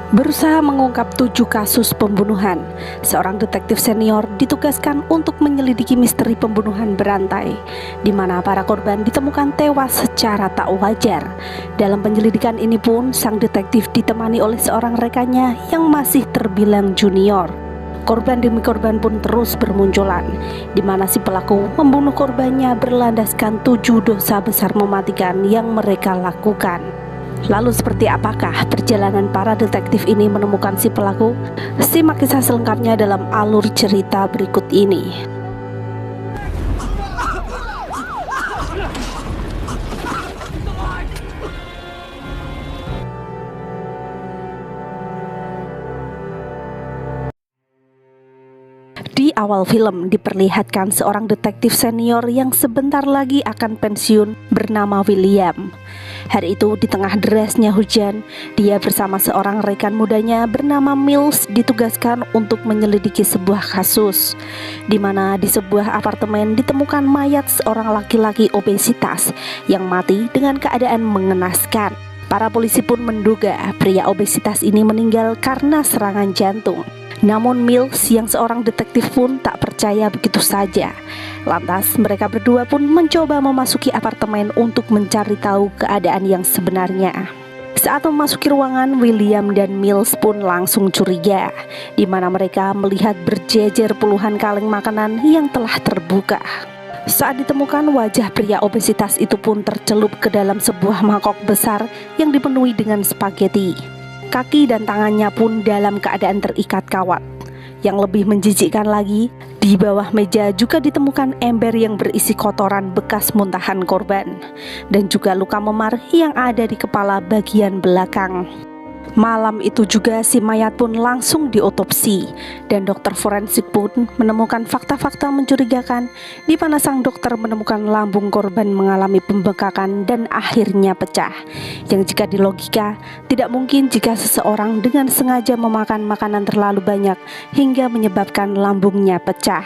Berusaha mengungkap 7 kasus pembunuhan, seorang detektif senior ditugaskan untuk menyelidiki misteri pembunuhan berantai, di mana para korban ditemukan tewas secara tak wajar. Dalam penyelidikan ini pun, sang detektif ditemani oleh seorang rekannya yang masih terbilang junior. Korban demi korban pun terus bermunculan, di mana si pelaku membunuh korbannya berlandaskan 7 dosa besar mematikan yang mereka lakukan. Lalu seperti apakah perjalanan para detektif ini menemukan si pelaku? Simak kisah selengkapnya dalam alur cerita berikut ini. Di awal film diperlihatkan seorang detektif senior yang sebentar lagi akan pensiun bernama William. Hari itu di tengah derasnya hujan, dia bersama seorang rekan mudanya bernama Mills ditugaskan untuk menyelidiki sebuah kasus, di mana di sebuah apartemen ditemukan mayat seorang laki-laki obesitas yang mati dengan keadaan mengenaskan. Para polisi pun menduga pria obesitas ini meninggal karena serangan jantung. Namun Mills yang seorang detektif pun tak percaya begitu saja. Lantas mereka berdua pun mencoba memasuki apartemen untuk mencari tahu keadaan yang sebenarnya. Saat memasuki ruangan, William dan Mills pun langsung curiga, di mana mereka melihat berjejer puluhan kaleng makanan yang telah terbuka. Saat ditemukan, wajah pria obesitas itu pun tercelup ke dalam sebuah mangkok besar yang dipenuhi dengan spaghetti. Kaki dan tangannya pun dalam keadaan terikat kawat. Yang lebih menjijikkan lagi, di bawah meja juga ditemukan ember yang berisi kotoran bekas muntahan korban, dan juga luka memar yang ada di kepala bagian belakang. Malam itu juga si mayat pun langsung diotopsi, dan dokter forensik pun menemukan fakta-fakta mencurigakan, di mana sang dokter menemukan lambung korban mengalami pembengkakan dan akhirnya pecah, yang jika dilogika tidak mungkin jika seseorang dengan sengaja memakan makanan terlalu banyak hingga menyebabkan lambungnya pecah.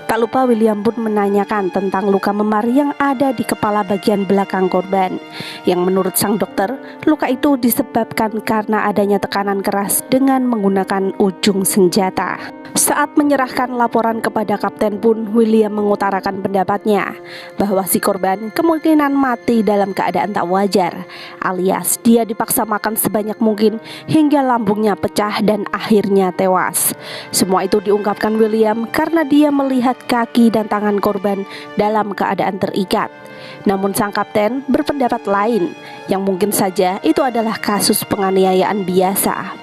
Tak lupa William pun menanyakan tentang luka memar yang ada di kepala bagian belakang korban, yang menurut sang dokter, luka itu disebabkan karena adanya tekanan keras dengan menggunakan ujung senjata. Saat menyerahkan laporan kepada kapten pun, William mengutarakan pendapatnya bahwa si korban kemungkinan mati dalam keadaan tak wajar, alias dia dipaksa makan sebanyak mungkin hingga lambungnya pecah dan akhirnya tewas. Semua itu diungkapkan William karena dia melihat kaki dan tangan korban dalam keadaan terikat. Namun sang kapten berpendapat lain, yang mungkin saja itu adalah kasus penganiayaan biasa.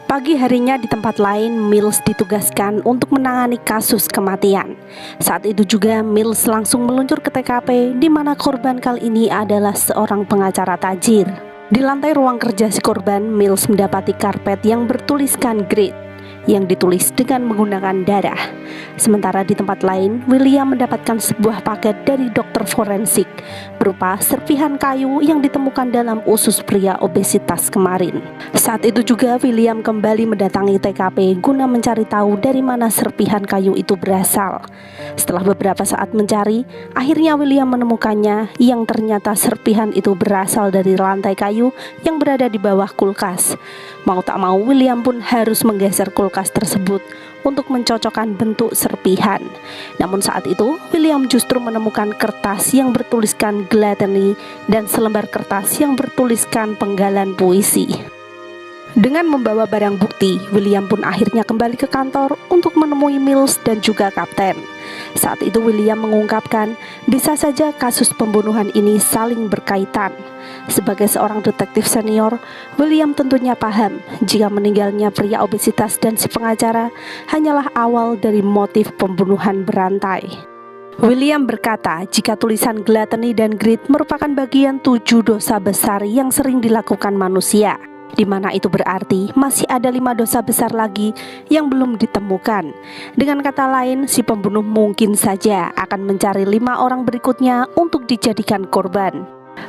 Pagi harinya di tempat lain, Mills ditugaskan untuk menangani kasus kematian. Saat itu juga Mills langsung meluncur ke TKP, di mana korban kali ini adalah seorang pengacara tajir. Di lantai ruang kerja si korban, Mills mendapati karpet yang bertuliskan "Great", yang ditulis dengan menggunakan darah. Sementara di tempat lain, William mendapatkan sebuah paket dari dokter forensik berupa serpihan kayu yang ditemukan dalam usus pria obesitas kemarin. Saat itu juga William kembali mendatangi TKP guna mencari tahu dari mana serpihan kayu itu berasal. Setelah beberapa saat mencari, akhirnya William menemukannya, yang ternyata serpihan itu berasal dari lantai kayu yang berada di bawah kulkas. Mau tak mau, William pun harus menggeser kulkas tersebut untuk mencocokkan bentuk serpihan. Namun saat itu William justru menemukan kertas yang bertuliskan gluttony dan selembar kertas yang bertuliskan penggalan puisi. Dengan membawa barang bukti, William pun akhirnya kembali ke kantor untuk menemui Mills dan juga kapten. Saat itu William mengungkapkan bisa saja kasus pembunuhan ini saling berkaitan. Sebagai seorang detektif senior, William tentunya paham jika meninggalnya pria obesitas dan si pengacara hanyalah awal dari motif pembunuhan berantai. William berkata jika tulisan gluttony dan greed merupakan bagian 7 dosa besar yang sering dilakukan manusia, di mana itu berarti masih ada 5 dosa besar lagi yang belum ditemukan. Dengan kata lain, si pembunuh mungkin saja akan mencari 5 orang berikutnya untuk dijadikan korban.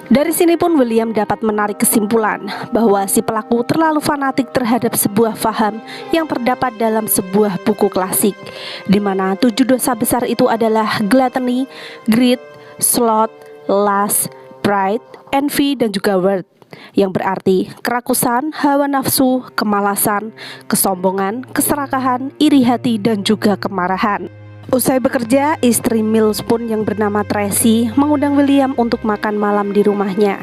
Dari sini pun William dapat menarik kesimpulan bahwa si pelaku terlalu fanatik terhadap sebuah faham yang terdapat dalam sebuah buku klasik, di mana 7 dosa besar itu adalah gluttony, greed, sloth, lust, pride, envy, dan juga worth. yang berarti kerakusan, hawa nafsu, kemalasan, kesombongan, keserakahan, iri hati, dan juga kemarahan. Usai bekerja, istri Mills pun yang bernama Tracy mengundang William untuk makan malam di rumahnya.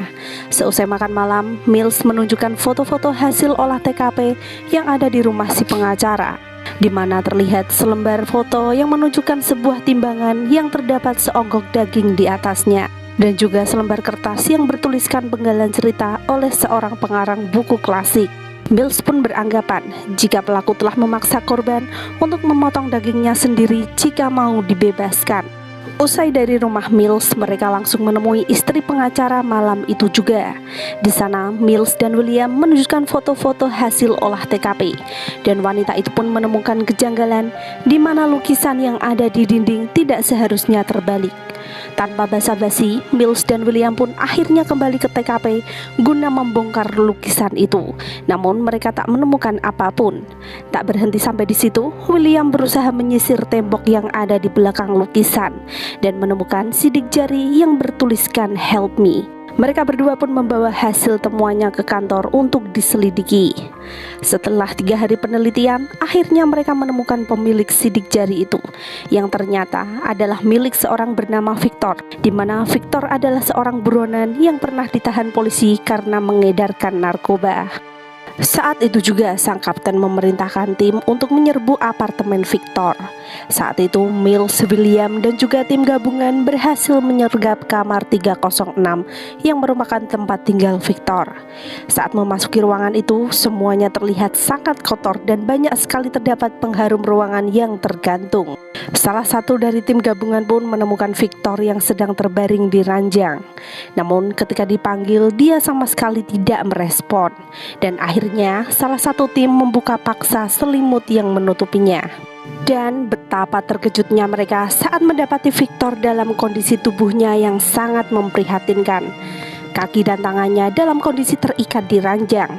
Seusai makan malam, Mills menunjukkan foto-foto hasil olah TKP yang ada di rumah si pengacara, di mana terlihat selembar foto yang menunjukkan sebuah timbangan yang terdapat seonggok daging di atasnya, dan juga selembar kertas yang bertuliskan penggalan cerita oleh seorang pengarang buku klasik. Mills pun beranggapan jika pelaku telah memaksa korban untuk memotong dagingnya sendiri jika mau dibebaskan. Usai dari rumah Mills, mereka langsung menemui istri pengacara malam itu juga. Di sana, Mills dan William menunjukkan foto-foto hasil olah TKP, dan wanita itu pun menemukan kejanggalan di mana lukisan yang ada di dinding tidak seharusnya terbalik. Tanpa basa-basi, Mills dan William pun akhirnya kembali ke TKP guna membongkar lukisan itu. Namun mereka tak menemukan apapun. Tak berhenti sampai di situ, William berusaha menyisir tembok yang ada di belakang lukisan dan menemukan sidik jari yang bertuliskan "Help Me". Mereka berdua pun membawa hasil temuannya ke kantor untuk diselidiki. Setelah 3 hari penelitian, akhirnya mereka menemukan pemilik sidik jari itu, yang ternyata adalah milik seorang bernama Victor, di mana Victor adalah seorang buronan yang pernah ditahan polisi karena mengedarkan narkoba. Saat itu juga sang kapten memerintahkan tim untuk menyerbu apartemen Victor. Saat itu Mills, William, dan juga tim gabungan berhasil menyergap kamar 306 yang merupakan tempat tinggal Victor. Saat memasuki ruangan itu, semuanya terlihat sangat kotor dan banyak sekali terdapat pengharum ruangan yang tergantung. Salah satu dari tim gabungan pun menemukan Victor yang sedang terbaring di ranjang. Namun ketika dipanggil, dia sama sekali tidak merespon. Dan akhirnya salah satu tim membuka paksa selimut yang menutupinya. Dan betapa terkejutnya mereka saat mendapati Victor dalam kondisi tubuhnya yang sangat memprihatinkan. Kaki dan tangannya dalam kondisi terikat di ranjang,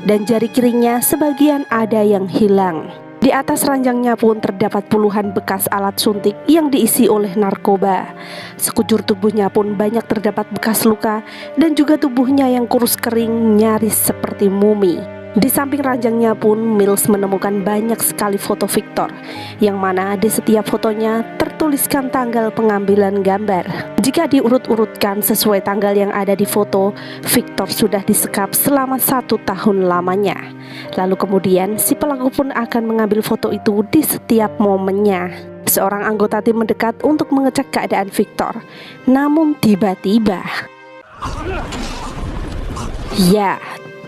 dan jari kirinya sebagian ada yang hilang. Di atas ranjangnya pun terdapat puluhan bekas alat suntik yang diisi oleh narkoba. Sekujur tubuhnya pun banyak terdapat bekas luka, dan juga tubuhnya yang kurus kering nyaris seperti mumi. Di samping ranjangnya pun Mills menemukan banyak sekali foto Victor, yang mana di setiap fotonya tertuliskan tanggal pengambilan gambar. Jika diurut-urutkan sesuai tanggal yang ada di foto, Victor sudah disekap selama 1 tahun lamanya. Lalu kemudian si pelaku pun akan mengambil foto itu di setiap momennya. Seorang anggota tim mendekat untuk mengecek keadaan Victor. Namun tiba-tiba,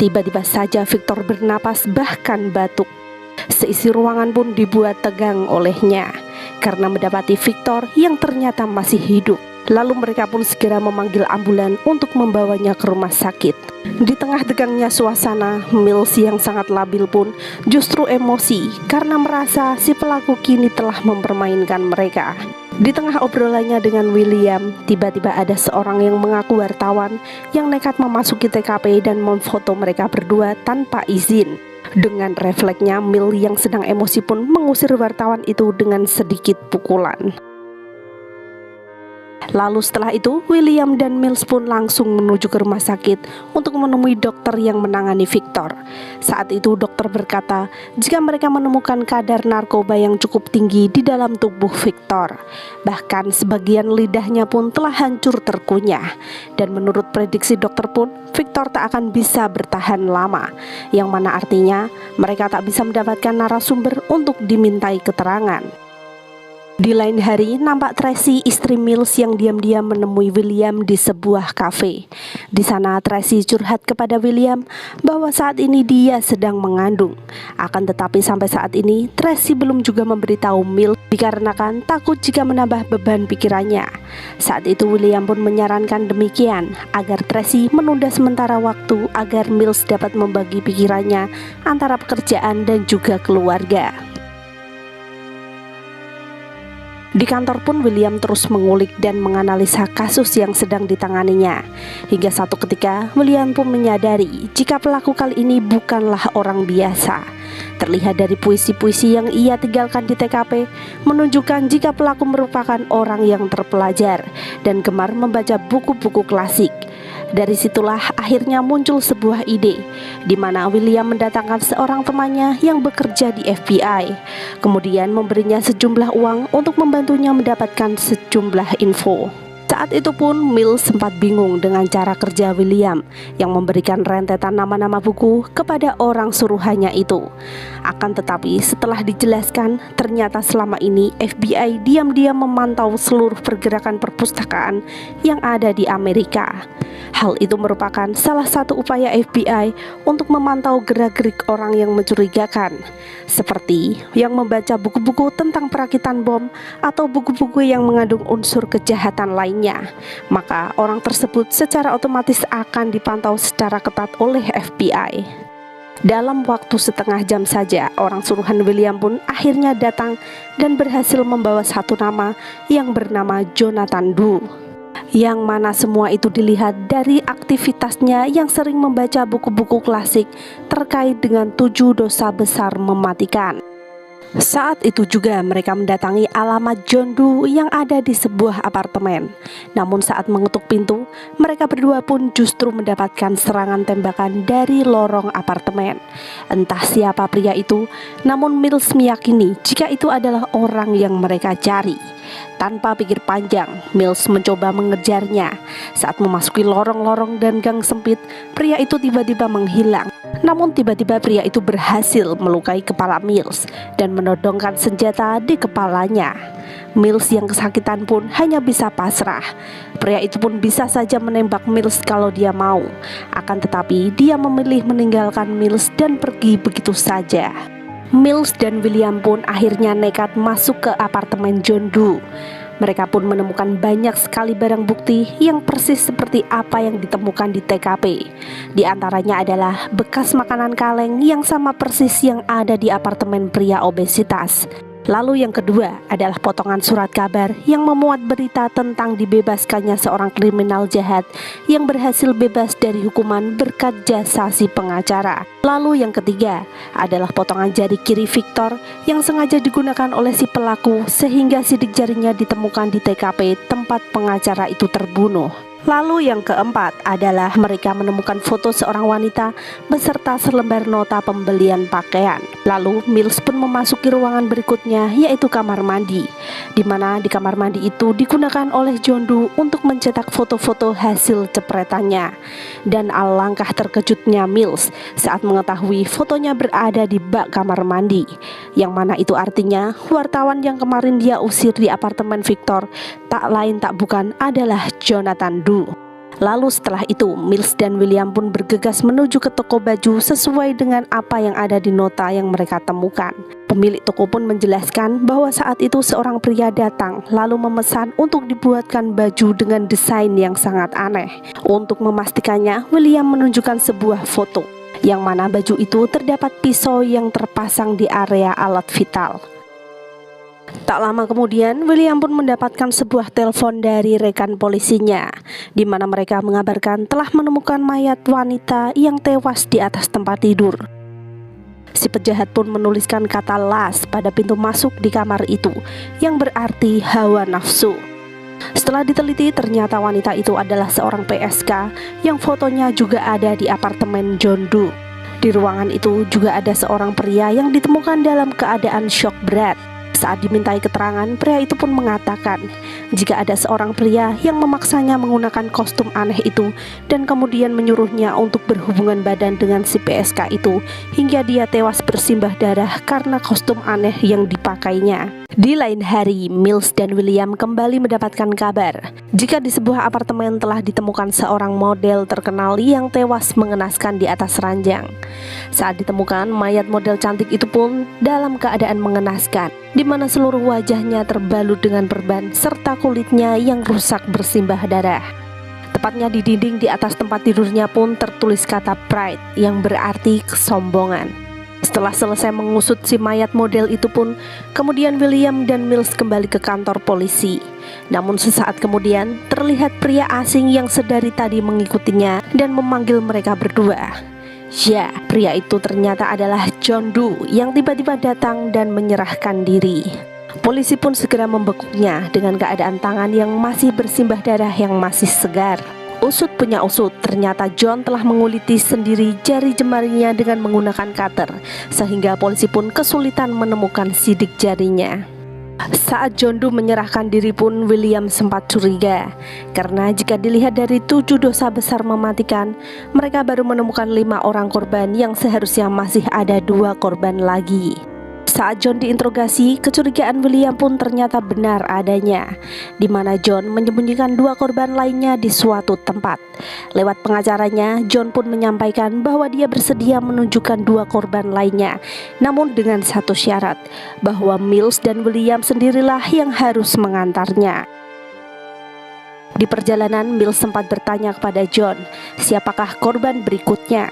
tiba-tiba saja Victor bernapas bahkan batuk. Seisi ruangan pun dibuat tegang olehnya karena mendapati Victor yang ternyata masih hidup. Lalu mereka pun segera memanggil ambulan untuk membawanya ke rumah sakit. Di tengah tegangnya suasana, Mills yang sangat labil pun justru emosi karena merasa si pelaku kini telah mempermainkan mereka. Di tengah obrolannya dengan William, tiba-tiba ada seorang yang mengaku wartawan yang nekat memasuki TKP dan memfoto mereka berdua tanpa izin. Dengan refleksnya, Mills yang sedang emosi pun mengusir wartawan itu dengan sedikit pukulan. Lalu setelah itu, William dan Mills pun langsung menuju ke rumah sakit untuk menemui dokter yang menangani Victor. Saat itu dokter berkata jika mereka menemukan kadar narkoba yang cukup tinggi di dalam tubuh Victor. Bahkan sebagian lidahnya pun telah hancur terkunyah. Dan menurut prediksi dokter pun, Victor tak akan bisa bertahan lama, yang mana artinya mereka tak bisa mendapatkan narasumber untuk dimintai keterangan. Di lain hari, nampak Tracy, istri Mills, yang diam-diam menemui William di sebuah kafe. Di sana Tracy curhat kepada William bahwa saat ini dia sedang mengandung. Akan tetapi sampai saat ini Tracy belum juga memberitahu Mills dikarenakan takut jika menambah beban pikirannya. Saat itu William pun menyarankan demikian agar Tracy menunda sementara waktu agar Mills dapat membagi pikirannya antara pekerjaan dan juga keluarga. Di kantor pun William terus mengulik dan menganalisa kasus yang sedang ditanganinya. Hingga satu ketika William pun menyadari jika pelaku kali ini bukanlah orang biasa. Terlihat dari puisi-puisi yang ia tinggalkan di TKP menunjukkan jika pelaku merupakan orang yang terpelajar dan gemar membaca buku-buku klasik. Dari situlah akhirnya muncul sebuah ide, di mana William mendatangkan seorang temannya yang bekerja di FBI, kemudian memberinya sejumlah uang untuk membantunya mendapatkan sejumlah info. Saat itu pun Mills sempat bingung dengan cara kerja William yang memberikan rentetan nama-nama buku kepada orang suruhannya itu. Akan tetapi setelah dijelaskan, ternyata selama ini FBI diam-diam memantau seluruh pergerakan perpustakaan yang ada di Amerika. Hal itu merupakan salah satu upaya FBI untuk memantau gerak-gerik orang yang mencurigakan, seperti yang membaca buku-buku tentang perakitan bom atau buku-buku yang mengandung unsur kejahatan lainnya. Maka orang tersebut secara otomatis akan dipantau secara ketat oleh FBI. Dalam waktu setengah jam saja, orang suruhan William pun akhirnya datang dan berhasil membawa satu nama yang bernama Jonathan Doe, yang mana semua itu dilihat dari aktivitasnya yang sering membaca buku-buku klasik terkait dengan 7 dosa besar mematikan. Saat itu juga mereka mendatangi alamat John Doe yang ada di sebuah apartemen. Namun saat mengetuk pintu, mereka berdua pun justru mendapatkan serangan tembakan dari lorong apartemen. Entah siapa pria itu, namun Mills meyakini jika itu adalah orang yang mereka cari. Tanpa pikir panjang, Mills mencoba mengejarnya. Saat memasuki lorong-lorong dan gang sempit, pria itu tiba-tiba menghilang. Namun tiba-tiba pria itu berhasil melukai kepala Mills dan menodongkan senjata di kepalanya. Mills yang kesakitan pun hanya bisa pasrah. Pria itu pun bisa saja menembak Mills kalau dia mau. Akan tetapi dia memilih meninggalkan Mills dan pergi begitu saja. Mills dan William pun akhirnya nekat masuk ke apartemen John Doe. Mereka pun menemukan banyak sekali barang bukti yang persis seperti apa yang ditemukan di TKP. Di antaranya adalah bekas makanan kaleng yang sama persis yang ada di apartemen pria obesitas. Lalu yang kedua adalah potongan surat kabar yang memuat berita tentang dibebaskannya seorang kriminal jahat yang berhasil bebas dari hukuman berkat jasa si pengacara. Lalu yang ketiga adalah potongan jari kiri Victor yang sengaja digunakan oleh si pelaku sehingga sidik jarinya ditemukan di TKP tempat pengacara itu terbunuh. Lalu yang keempat adalah mereka menemukan foto seorang wanita beserta selembar nota pembelian pakaian. Lalu Mills pun memasuki ruangan berikutnya, yaitu kamar mandi, di mana di kamar mandi itu digunakan oleh John Doe untuk mencetak foto-foto hasil cepretannya. Dan alangkah terkejutnya Mills saat mengetahui fotonya berada di bak kamar mandi, yang mana itu artinya wartawan yang kemarin dia usir di apartemen Victor tak lain tak bukan adalah Jonathan Doe. Lalu setelah itu Mills dan William pun bergegas menuju ke toko baju sesuai dengan apa yang ada di nota yang mereka temukan. Pemilik toko pun menjelaskan bahwa saat itu seorang pria datang lalu memesan untuk dibuatkan baju dengan desain yang sangat aneh. Untuk memastikannya, William menunjukkan sebuah foto yang mana baju itu terdapat pisau yang terpasang di area alat vital. Tak lama kemudian, William pun mendapatkan sebuah telepon dari rekan polisinya, di mana mereka mengabarkan telah menemukan mayat wanita yang tewas di atas tempat tidur. Si penjahat pun menuliskan kata las pada pintu masuk di kamar itu, yang berarti hawa nafsu. Setelah diteliti, ternyata wanita itu adalah seorang PSK yang fotonya juga ada di apartemen John Doe. Di ruangan itu juga ada seorang pria yang ditemukan dalam keadaan syok berat. Saat dimintai keterangan, pria itu pun mengatakan jika ada seorang pria yang memaksanya menggunakan kostum aneh itu dan kemudian menyuruhnya untuk berhubungan badan dengan si PSK itu hingga dia tewas bersimbah darah karena kostum aneh yang dipakainya. Di lain hari, Mills dan William kembali mendapatkan kabar jika di sebuah apartemen telah ditemukan seorang model terkenal yang tewas mengenaskan di atas ranjang. Saat ditemukan, mayat model cantik itu pun dalam keadaan mengenaskan, di mana seluruh wajahnya terbalut dengan perban serta kulitnya yang rusak bersimbah darah. Tepatnya di dinding di atas tempat tidurnya pun tertulis kata pride yang berarti kesombongan. Setelah selesai mengusut si mayat model itu pun, kemudian William dan Mills kembali ke kantor polisi. Namun sesaat kemudian terlihat pria asing yang sedari tadi mengikutinya dan memanggil mereka berdua. Ya, pria itu ternyata adalah John Doe yang tiba-tiba datang dan menyerahkan diri. Polisi pun segera membekuknya dengan keadaan tangan yang masih bersimbah darah yang masih segar. Usut punya usut, ternyata John telah menguliti sendiri jari jemarinya dengan menggunakan cutter, sehingga polisi pun kesulitan menemukan sidik jarinya. Saat John Doe menyerahkan diri pun William sempat curiga, karena jika dilihat dari 7 dosa besar mematikan, mereka baru menemukan 5 orang korban yang seharusnya masih ada 2 korban lagi. Saat John diinterogasi, kecurigaan William pun ternyata benar adanya, di mana John menyembunyikan 2 korban lainnya di suatu tempat. Lewat pengacaranya, John pun menyampaikan bahwa dia bersedia menunjukkan 2 korban lainnya, namun dengan satu syarat, bahwa Mills dan William sendirilah yang harus mengantarnya. Di perjalanan, Mills sempat bertanya kepada John, siapakah korban berikutnya?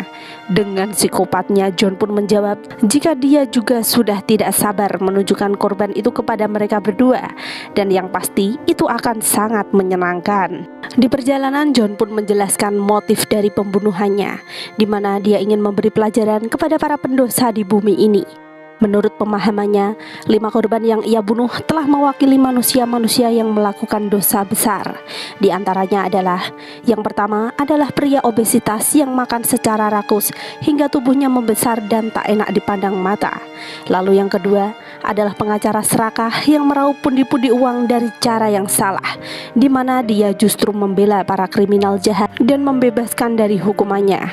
Dengan psikopatnya, John pun menjawab jika dia juga sudah tidak sabar menunjukkan korban itu kepada mereka berdua, dan yang pasti itu akan sangat menyenangkan. Di perjalanan, John pun menjelaskan motif dari pembunuhannya, di mana dia ingin memberi pelajaran kepada para pendosa di bumi ini. Menurut pemahamannya, 5 korban yang ia bunuh telah mewakili manusia-manusia yang melakukan dosa besar. Di antaranya adalah, yang pertama adalah pria obesitas yang makan secara rakus hingga tubuhnya membesar dan tak enak dipandang mata. Lalu yang kedua adalah pengacara serakah yang meraup pundi-pundi uang dari cara yang salah, di mana dia justru membela para kriminal jahat dan membebaskan dari hukumannya.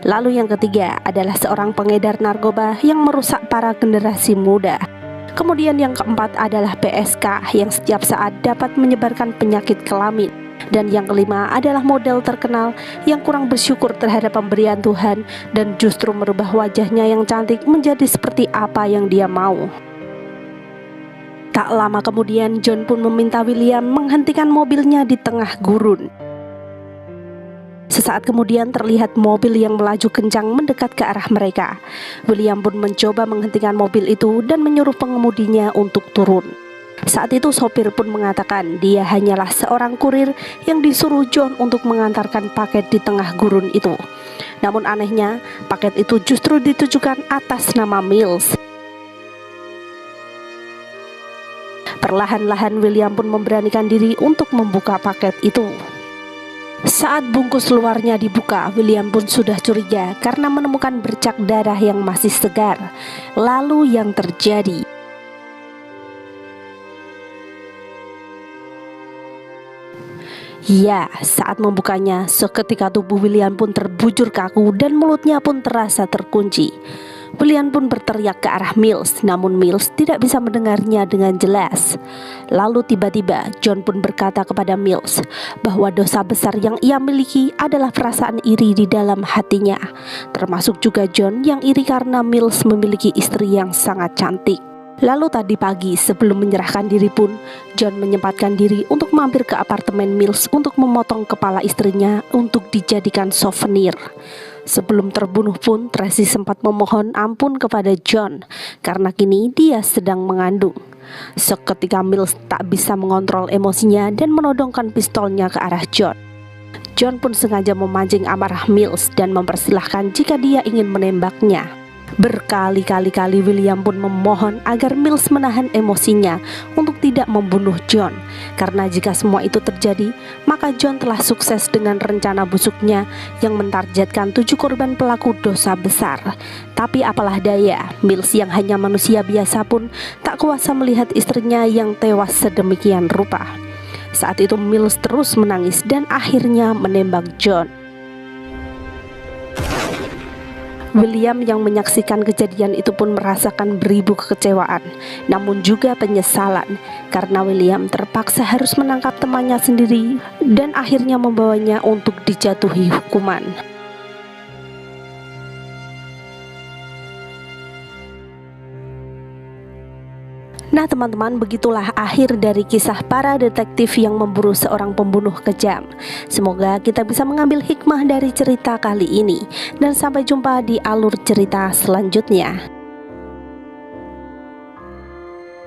Lalu yang ketiga adalah seorang pengedar narkoba yang merusak para generasi muda. Kemudian yang keempat adalah PSK yang setiap saat dapat menyebarkan penyakit kelamin. Dan yang kelima adalah model terkenal yang kurang bersyukur terhadap pemberian Tuhan dan justru merubah wajahnya yang cantik menjadi seperti apa yang dia mau. Tak lama kemudian, John pun meminta William menghentikan mobilnya di tengah gurun. Sesaat kemudian terlihat mobil yang melaju kencang mendekat ke arah mereka. William pun mencoba menghentikan mobil itu dan menyuruh pengemudinya untuk turun. Saat itu sopir pun mengatakan dia hanyalah seorang kurir yang disuruh John untuk mengantarkan paket di tengah gurun itu. Namun anehnya, paket itu justru ditujukan atas nama Mills. Perlahan-lahan William pun memberanikan diri untuk membuka paket itu. Saat bungkus luarnya dibuka, William pun sudah curiga karena menemukan bercak darah yang masih segar. Lalu yang terjadi? Ya, saat membukanya, seketika tubuh William pun terbujur kaku dan mulutnya pun terasa terkunci. William pun berteriak ke arah Mills, namun Mills tidak bisa mendengarnya dengan jelas. Lalu tiba-tiba John pun berkata kepada Mills bahwa dosa besar yang ia miliki adalah perasaan iri di dalam hatinya. Termasuk juga John yang iri karena Mills memiliki istri yang sangat cantik. Lalu tadi pagi sebelum menyerahkan diri pun, John menyempatkan diri untuk mampir ke apartemen Mills untuk memotong kepala istrinya untuk dijadikan souvenir. Sebelum terbunuh pun, Tracy sempat memohon ampun kepada John karena kini dia sedang mengandung. Seketika Mills tak bisa mengontrol emosinya dan menodongkan pistolnya ke arah John. John pun sengaja memancing amarah Mills dan mempersilahkan jika dia ingin menembaknya. Berkali-kali William pun memohon agar Mills menahan emosinya untuk tidak membunuh John, karena jika semua itu terjadi, maka John telah sukses dengan rencana busuknya yang mentargetkan 7 korban pelaku dosa besar. Tapi apalah daya, Mills yang hanya manusia biasa pun tak kuasa melihat istrinya yang tewas sedemikian rupa. Saat itu Mills terus menangis dan akhirnya menembak John. William yang menyaksikan kejadian itu pun merasakan beribu kekecewaan, namun juga penyesalan, karena William terpaksa harus menangkap temannya sendiri dan akhirnya membawanya untuk dijatuhi hukuman. Nah teman-teman, begitulah akhir dari kisah para detektif yang memburu seorang pembunuh kejam. Semoga kita bisa mengambil hikmah dari cerita kali ini, dan sampai jumpa di alur cerita selanjutnya.